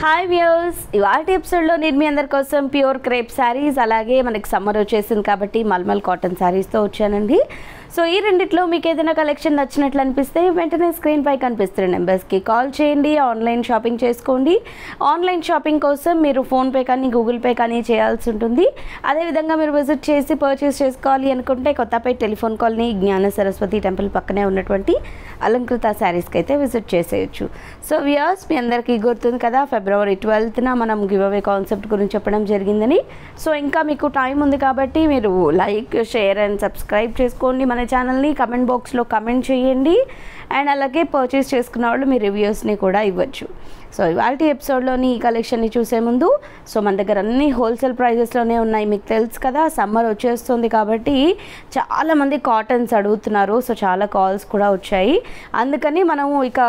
Hi viewers, ఇవాల్టి ఎపిసోడ్లో నేను మీ అందరి కోసం ప్యూర్ క్రేప్ శారీస్ అలాగే మనకి సమ్మర్ వచ్చేసింది కాబట్టి మల్మల్ కాటన్ శారీస్తో వచ్చానండి. సో ఈ రెండిట్లో మీకు ఏదైనా కలెక్షన్ నచ్చినట్లు అనిపిస్తే వెంటనే స్క్రీన్ పై కనిపిస్తున్న నెంబర్స్కి కాల్ చేయండి, ఆన్లైన్ షాపింగ్ చేసుకోండి. ఆన్లైన్ షాపింగ్ కోసం మీరు ఫోన్పే కానీ గూగుల్ పే కానీ చేయాల్సి ఉంటుంది. అదేవిధంగా మీరు విజిట్ చేసి పర్చేస్ చేసుకోవాలి అనుకుంటే కొత్తపేట టెలిఫోన్ కాలనీ జ్ఞాన సరస్వతి టెంపుల్ పక్కనే ఉన్నటువంటి అలంకృత శారీస్కి అయితే విజిట్ చేసేయచ్చు. సో వ్యూయర్స్, మీ అందరికీ గుర్తుంది కదా, February 12th మనం గివ్ అవే కాన్సెప్ట్ గురించి చెప్పడం జరిగిందని. సో ఇంకా మీకు టైం ఉంది కాబట్టి మీరు లైక్, షేర్ అండ్ సబ్స్క్రైబ్ చేసుకోండి మన ఛానల్ని. కమెంట్ బాక్స్లో కమెంట్ చేయండి అండ్ అలాగే పర్చేస్ చేసుకున్న వాళ్ళు మీ రివ్యూస్ని కూడా ఇవ్వచ్చు. సో ఇవాల్టి ఎపిసోడ్లోని ఈ కలెక్షన్ని చూసే ముందు, సో మన దగ్గర అన్ని హోల్సేల్ ప్రైజెస్లోనే ఉన్నాయి. మీకు తెలుసు కదా, సమ్మర్ వచ్చేస్తుంది కాబట్టి చాలామంది కాటన్స్ అడుగుతున్నారు. సో చాలా కాల్స్ కూడా వచ్చాయి. అందుకని మనము ఇక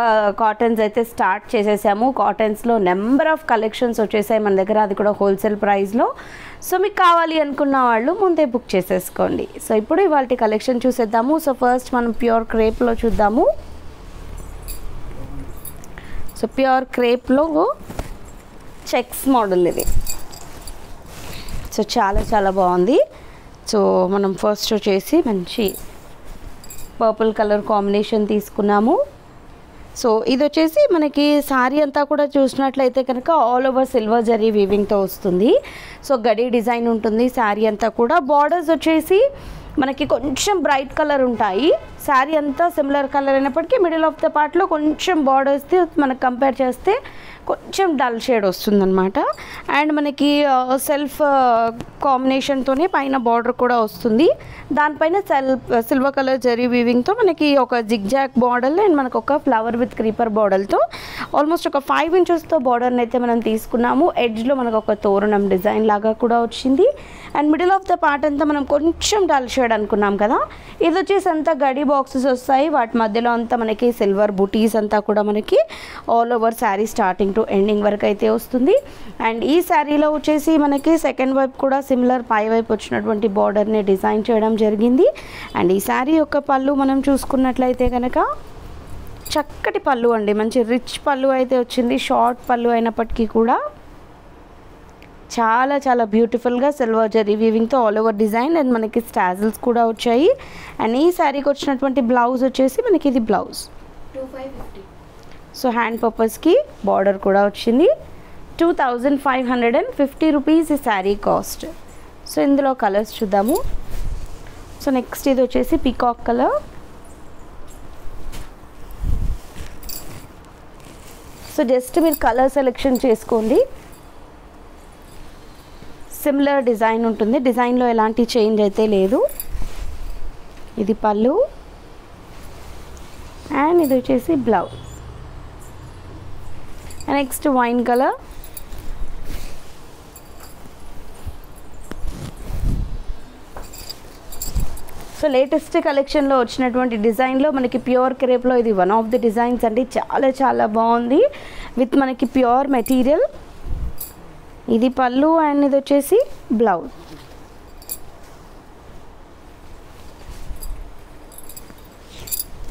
కాటన్స్ అయితే స్టార్ట్ చేసేసాము. కాటన్స్లో నెంబర్ ఆఫ్ కలెక్షన్స్ వచ్చేసాయి మన దగ్గర, అది కూడా హోల్సేల్ ప్రైస్లో. సో మీకు కావాలి అనుకున్న వాళ్ళు ముందే బుక్ చేసేసుకోండి. సో ఇప్పుడు ఇవాల్టి కలెక్షన్ చూసేద్దాము. సో ఫస్ట్ మనం ప్యూర్ క్రేప్లో చూద్దాము. సో ప్యూర్ క్రేప్లో చెక్స్ మోడల్ ఇది. సో చాలా చాలా బాగుంది. సో మనం ఫస్ట్ వచ్చేసి మంచి పర్పుల్ కలర్ కాంబినేషన్ తీసుకున్నాము. సో ఇది వచ్చేసి మనకి శారీ అంతా కూడా చూసినట్లయితే కనుక ఆల్ ఓవర్ సిల్వర్ జరీ వీవింగ్తో వస్తుంది. సో గడి డిజైన్ ఉంటుంది శారీ అంతా కూడా. బార్డర్స్ వచ్చేసి మనకి కొంచెం బ్రైట్ కలర్ ఉంటాయి. శారీ అంతా సిమిలర్ కలర్ అయినప్పటికీ మిడిల్ ఆఫ్ ద పార్ట్లో కొంచెం బార్డర్స్ది మనకు కంపేర్ చేస్తే కొంచెం డల్ షేడ్ వస్తుందన్నమాట. అండ్ మనకి సెల్ఫ్ కాంబినేషన్తోనే పైన బార్డర్ కూడా వస్తుంది. దానిపైన సిల్వర్ కలర్ జరీ వీవింగ్తో మనకి ఒక జిగ్జాగ్ బార్డర్ అండ్ మనకు ఒక ఫ్లవర్ విత్ క్రీపర్ బార్డర్తో ఆల్మోస్ట్ ఒక 5 ఇంచెస్తో బార్డర్ని అయితే మనం తీసుకున్నాము. ఎడ్జ్లో మనకు ఒక తోరణం డిజైన్ లాగా కూడా వచ్చింది. And middle of the part అంతా మనం కొంచెం డల్ షేడ్ అనుకున్నాం కదా, ఇది వచ్చేసి అంతా గడి బాక్సెస్ వస్తాయి. వాటి మధ్యలో అంతా మనకి సిల్వర్ బుటీస్ అంతా కూడా మనకి all over sari starting to ending వరకు అయితే వస్తుంది. అండ్ ఈ శారీలో వచ్చేసి మనకి సెకండ్ వైపు కూడా సిమిలర్ పై వైపు వచ్చినటువంటి బార్డర్ని డిజైన్ చేయడం జరిగింది. అండ్ ఈ శారీ యొక్క పళ్ళు మనం చూసుకున్నట్లయితే కనుక చక్కటి పళ్ళు అండి, మంచి రిచ్ పళ్ళు అయితే వచ్చింది. షార్ట్ పళ్ళు అయినప్పటికీ కూడా చాలా చాలా బ్యూటిఫుల్గా సిల్వర్ జరీ వీవింగ్తో ఆల్ ఓవర్ డిజైన్ అండ్ మనకి స్టాజిల్స్ కూడా వచ్చాయి. అండ్ ఈ శారీకి వచ్చినటువంటి బ్లౌజ్ వచ్చేసి మనకి ఇది బ్లౌజ్ 2550. సో హ్యాండ్ పర్పస్కి బార్డర్ కూడా వచ్చింది. 2550 రూపీస్ ఈ శారీ కాస్ట్. సో ఇందులో కలర్స్ చూద్దాము. సో నెక్స్ట్ ఇది వచ్చేసి పీకాక్ కలర్. సో జస్ట్ మీరు కలర్ సెలెక్షన్ చేసుకోండి. సిమిలర్ డిజైన్ ఉంటుంది, డిజైన్లో ఎలాంటి చేంజ్ అయితే లేదు. ఇది పళ్ళు అండ్ ఇది వచ్చేసి blouse. Next wine colour. So latest కలెక్షన్లో వచ్చినటువంటి డిజైన్లో మనకి ప్యూర్ క్రేప్లో ఇది వన్ ఆఫ్ ది డిజైన్స్ అండి. చాలా చాలా బాగుంది విత్ మనకి ప్యూర్ మెటీరియల్. ఇది పళ్ళు అండ్ ఇది వచ్చేసి blouse.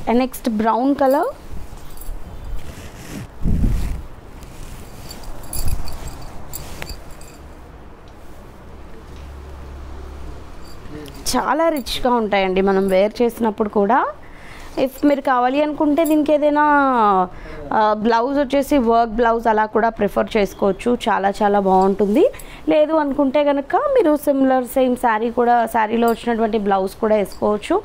And next brown colour. చాలా రిచ్గా ఉంటాయండి మనం వేర్ చేసినప్పుడు కూడా. ఇఫ్ మీరు కావాలి అనుకుంటే దీనికి ఏదైనా బ్లౌజ్ వచ్చేసి వర్క్ బ్లౌజ్ అలా కూడా ప్రిఫర్ చేసుకోవచ్చు, చాలా చాలా బాగుంటుంది. లేదు అనుకుంటే కనుక మీరు సిమిలర్ సేమ్ శారీలో వచ్చినటువంటి బ్లౌజ్ కూడా వేసుకోవచ్చు.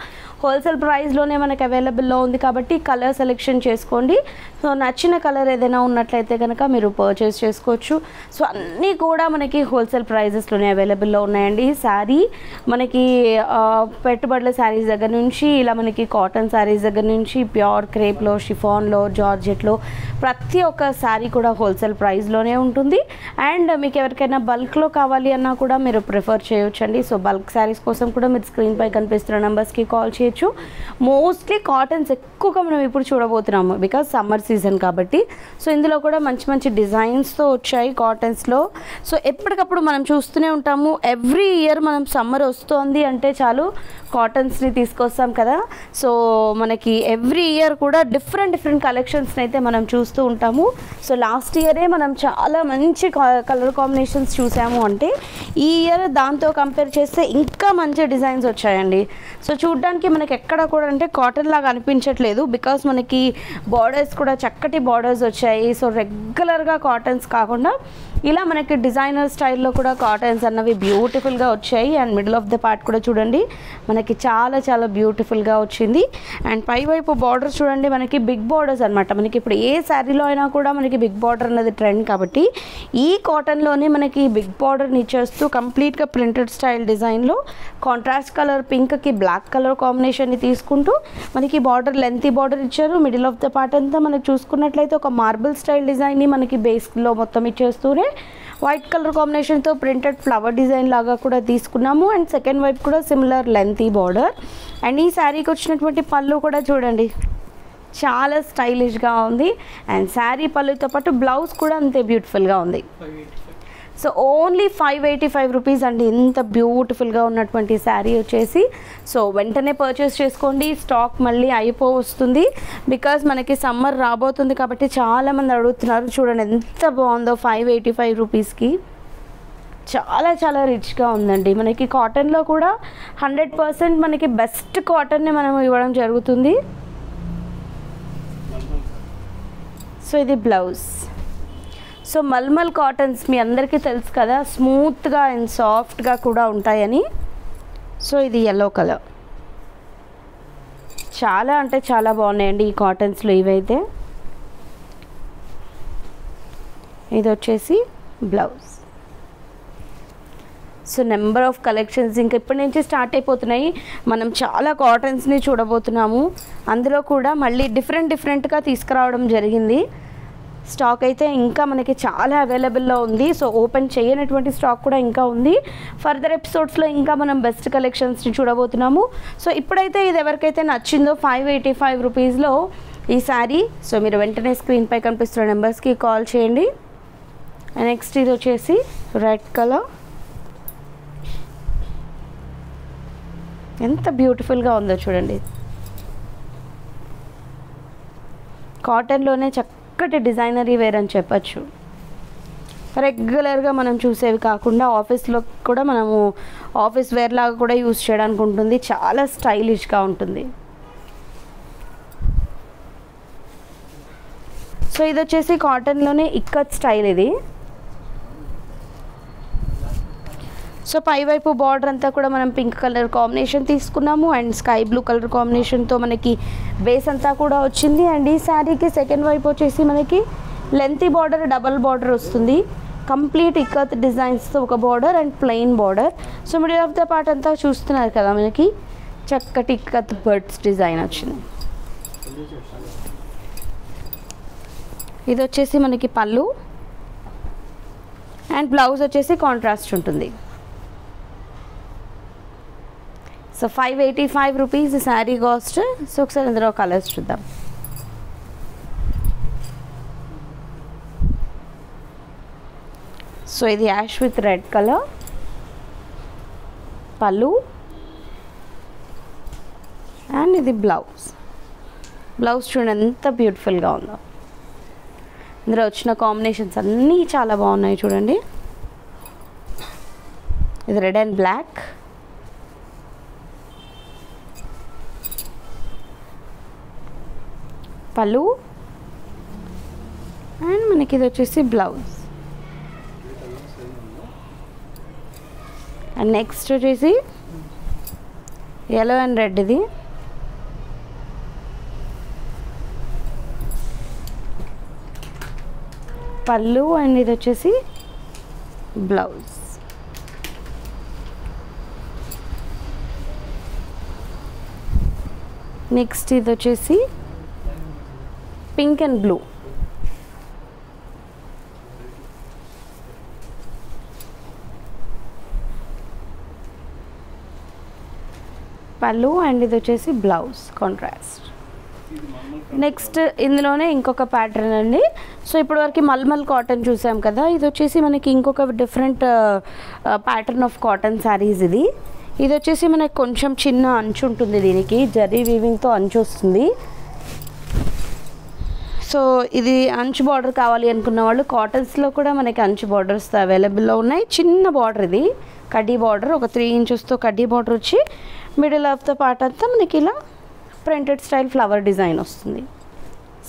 హోల్సేల్ ప్రైస్లోనే మనకు అవైలబుల్లో ఉంది కాబట్టి కలర్ సెలెక్షన్ చేసుకోండి. సో నచ్చిన కలర్ ఏదైనా ఉన్నట్లయితే కనుక మీరు పర్చేస్ చేసుకోవచ్చు. సో అన్నీ కూడా మనకి హోల్సేల్ ప్రైజెస్లోనే అవైలబుల్లో ఉన్నాయండి. శారీ మనకి పెట్టుబడుల శారీస్ దగ్గర నుంచి ఇలా మనకి కాటన్ శారీస్ దగ్గర నుంచి ప్యూర్ క్రేప్లో, షిఫాన్లో, జార్జెట్లో ప్రతి ఒక్క శారీ కూడా హోల్సేల్ ప్రైస్లోనే ఉంటుంది. అండ్ మీకు ఎవరికైనా బల్క్లో కావాలి అన్నా కూడా మీరు ప్రిఫర్ చేయొచ్చండి. సో బల్క్ శారీస్ కోసం కూడా మీరు స్క్రీన్పై కనిపిస్తున్న నెంబర్స్కి కాల్ చేయొచ్చు. చేయొచ్చు. మోస్ట్లీ కాటన్స్ ఎక్కువగా మనం ఇప్పుడు చూడబోతున్నాము బికాజ్ సమ్మర్ సీజన్ కాబట్టి. సో ఇందులో కూడా మంచి మంచి డిజైన్స్తో వచ్చాయి కాటన్స్లో. సో ఎప్పటికప్పుడు మనం చూస్తూనే ఉంటాము, ఎవ్రీ ఇయర్ మనం సమ్మర్ వస్తోంది అంటే చాలు కాటన్స్ని తీసుకొస్తాం కదా. సో మనకి ఎవ్రీ ఇయర్ కూడా డిఫరెంట్ కలెక్షన్స్ని అయితే మనం చూస్తూ ఉంటాము. సో లాస్ట్ ఇయరే మనం చాలా మంచి కలర్ కాంబినేషన్స్ చూసాము అంటే ఈ ఇయర్ దాంతో కంపేర్ చేస్తే ఇంకా మంచి డిజైన్స్ వచ్చాయండి. సో చూడ్డానికి మనకి ఎక్కడ కూడా అంటే కాటన్ లాగా అనిపించట్లేదు బికాస్ మనకి బార్డర్స్ కూడా చక్కటి బార్డర్స్ వచ్చాయి. సో రెగ్యులర్గా కాటన్స్ కాకుండా ఇలా మనకి డిజైనర్ స్టైల్లో కూడా కాటన్స్ అన్నవి బ్యూటిఫుల్గా వచ్చాయి. And middle of the part కూడా చూడండి మనకి చాలా చాలా బ్యూటిఫుల్గా వచ్చింది. అండ్ పైవైపు బార్డర్స్ చూడండి మనకి బిగ్ బార్డర్స్ అనమాట. మనకి ఇప్పుడు ఏ శారీలో అయినా కూడా మనకి బిగ్ బార్డర్ అన్నది ట్రెండ్ కాబట్టి ఈ కాటన్లోనే మనకి బిగ్ బార్డర్ని ఇచ్చేస్తూ కంప్లీట్గా ప్రింటెడ్ స్టైల్ డిజైన్లో కాంట్రాస్ట్ కలర్ పింక్కి బ్లాక్ కలర్ కాంబినేషన్ని తీసుకుంటూ మనకి బార్డర్ లెంతీ బార్డర్ ఇచ్చారు. మిడిల్ ఆఫ్ ద పార్ట్ అంతా మనకు చూసుకున్నట్లయితే ఒక మార్బుల్ స్టైల్ డిజైన్ని మనకి బేస్లో మొత్తం ఇచ్చేస్తూనే వైట్ కలర్ కాంబినేషన్తో ప్రింటెడ్ ఫ్లవర్ డిజైన్ లాగా కూడా తీసుకున్నాము. అండ్ సెకండ్ వైపు కూడా సిమిలర్ లెంతీ బార్డర్. అండ్ ఈ శారీకి వచ్చినటువంటి పళ్ళు కూడా చూడండి చాలా స్టైలిష్గా ఉంది. అండ్ శారీ పళ్ళుతో పాటు బ్లౌజ్ కూడా అంతే బ్యూటిఫుల్గా ఉంది. సో ఓన్లీ 585 రూపీస్ అండి ఇంత బ్యూటిఫుల్గా ఉన్నటువంటి శారీ వచ్చేసి. సో వెంటనే పర్చేస్ చేసుకోండి, స్టాక్ మళ్ళీ అయిపోవస్తుంది బికాజ్ మనకి సమ్మర్ రాబోతుంది కాబట్టి చాలామంది అడుగుతున్నారు. చూడండి ఎంత బాగుందో 585 రూపీస్కి. చాలా చాలా రిచ్గా ఉందండి. మనకి కాటన్లో కూడా 100% మనకి బెస్ట్ కాటన్ని మనం ఇవ్వడం జరుగుతుంది. సో ఇది బ్లౌజ్. సో మల్మల్ కాటన్స్ మీ అందరికీ తెలుసు కదా, స్మూత్గా అండ్ సాఫ్ట్గా కూడా ఉంటాయని. సో ఇది ఎల్లో కలర్. చాలా అంటే చాలా బాగున్నాయండి ఈ కాటన్స్లో ఇవైతే. ఇది వచ్చేసి blouse. So number of collections ఇంకా ఇప్పటి నుంచి స్టార్ట్ అయిపోతున్నాయి. మనం చాలా కాటన్స్ని చూడబోతున్నాము. అందులో కూడా మళ్ళీ డిఫరెంట్గా తీసుకురావడం జరిగింది. స్టాక్ అయితే ఇంకా మనకి చాలా అవైలబుల్లో ఉంది. సో ఓపెన్ చేయనటువంటి స్టాక్ కూడా ఇంకా ఉంది. ఫర్దర్ ఎపిసోడ్స్లో ఇంకా మనం బెస్ట్ కలెక్షన్స్ని చూడబోతున్నాము. సో ఇప్పుడైతే ఇది ఎవరికైతే నచ్చిందో 585 రూపీస్లో ఈ శారీ, సో మీరు వెంటనే స్క్రీన్పై కనిపిస్తున్న నెంబర్స్కి కాల్ చేయండి. నెక్స్ట్ ఇది వచ్చేసి రెడ్ కలర్. ఎంత బ్యూటిఫుల్గా ఉందో చూడండి. కాటన్లోనే చక్కటి డిజైనరీ వేర్ అని చెప్పచ్చు. రెగ్యులర్గా మనం చూసేవి కాకుండా ఆఫీస్లో కూడా మనము ఆఫీస్ వేర్ లాగా కూడా యూస్ చేయడానికి ఉంటుంది. చాలా స్టైలిష్గా ఉంటుంది. సో ఇది వచ్చేసి కాటన్లోనే ఇక్కత్ స్టైల్ ఇది. సో పైవైపు బార్డర్ అంతా కూడా మనం పింక్ కలర్ కాంబినేషన్ తీసుకున్నాము. అండ్ స్కై బ్లూ కలర్ కాంబినేషన్తో మనకి బేస్ అంతా కూడా వచ్చింది. అండ్ ఈ శారీకి సెకండ్ వైపు వచ్చేసి మనకి లెంతీ బార్డర్, డబల్ బార్డర్ వస్తుంది. కంప్లీట్ ఇక్కత్ డిజైన్స్తో ఒక border and plain border. So middle of the part అంతా చూస్తున్నారు కదా మనకి చక్కటి ఇక్కత్ బర్డ్స్ డిజైన్ వచ్చింది. ఇది వచ్చేసి మనకి పళ్ళు అండ్ బ్లౌజ్ వచ్చేసి కాంట్రాస్ట్ ఉంటుంది. So 585 rupees sari cost. So ఒకసారి ఇందులో కలర్స్ చూద్దాం. సో ఇది యాష్ విత్ రెడ్ కలర్, పళ్ళు అండ్ ఇది బ్లౌజ్. బ్లౌజ్ చూడండి ఎంత బ్యూటిఫుల్గా ఉందో. ఇందులో వచ్చిన కాంబినేషన్స్ అన్నీ చాలా బాగున్నాయి చూడండి. ఇది రెడ్ అండ్ బ్లాక్, పళ్ళు అండ్ మనకి ఇది వచ్చేసి బ్లౌజ్. అండ్ నెక్స్ట్ వచ్చేసి yellow అండ్ రెడ్. ఇది పళ్ళు అండ్ ఇది వచ్చేసి బ్లౌజ్. నెక్స్ట్ ఇది వచ్చేసి పింక్ అండ్ బ్లూ. పళ్ళు అండ్ ఇది వచ్చేసి బ్లౌజ్ కాంట్రాస్ట్. నెక్స్ట్ ఇందులోనే ఇంకొక ప్యాటర్న్ అండి. సో ఇప్పటివరకు మల్మల్ కాటన్ చూసాం కదా, ఇది వచ్చేసి మనకి ఇంకొక different pattern of cotton saris. ఇది వచ్చేసి మనకి కొంచెం చిన్న అంచు ఉంటుంది, దీనికి జరీ వీవింగ్తో అంచు వస్తుంది. సో ఇది అంచు బార్డర్ కావాలి అనుకున్న వాళ్ళు కాటన్స్లో కూడా మనకి అంచు బార్డర్స్ అవైలబుల్లో ఉన్నాయి. చిన్న బార్డర్, ఇది కడ్డీ బార్డర్, ఒక 3 ఇంచెస్తో కడ్డీ బార్డర్ వచ్చి మిడిల్ ఆఫ్ ద పార్ట్ అంతా మనకి ఇలా ప్రింటెడ్ స్టైల్ ఫ్లవర్ డిజైన్ వస్తుంది.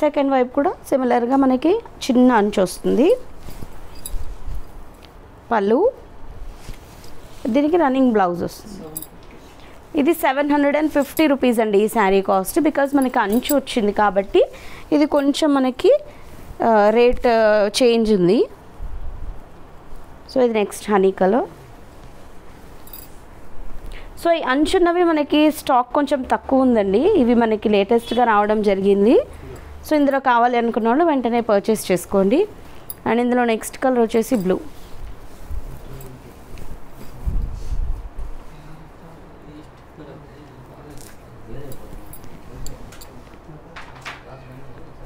సెకండ్ వైపు కూడా సిమిలర్గా మనకి చిన్న అంచు వస్తుంది. పళ్ళు, దీనికి రన్నింగ్ బ్లౌజ్ వస్తుంది. ఇది 750 రూపీస్ అండి ఈ శారీ కాస్ట్. బికాజ్ మనకి అంచు వచ్చింది కాబట్టి ఇది కొంచెం మనకి రేట్ చేంజ్ ఉంది. సో ఇది నెక్స్ట్ హనీ కలర్. సో ఈ అంచున్నవి మనకి స్టాక్ కొంచెం తక్కువ ఉందండి, ఇవి మనకి లేటెస్ట్గా రావడం జరిగింది. సో ఇందులో కావాలి అనుకున్న వాళ్ళు వెంటనే పర్చేస్ చేసుకోండి. అండ్ ఇందులో నెక్స్ట్ కలర్ వచ్చేసి బ్లూ.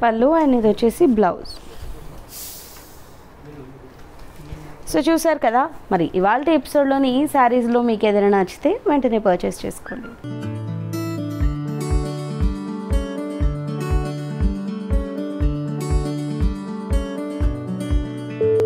పళ్ళు అండ్ ఇది వచ్చేసి బ్లౌజ్. సో చూసారు కదా, మరి ఇవాళ ఎపిసోడ్లోని ఈ శారీస్లో మీకు ఏదైనా నచ్చితే వెంటనే పర్చేస్ చేసుకోండి.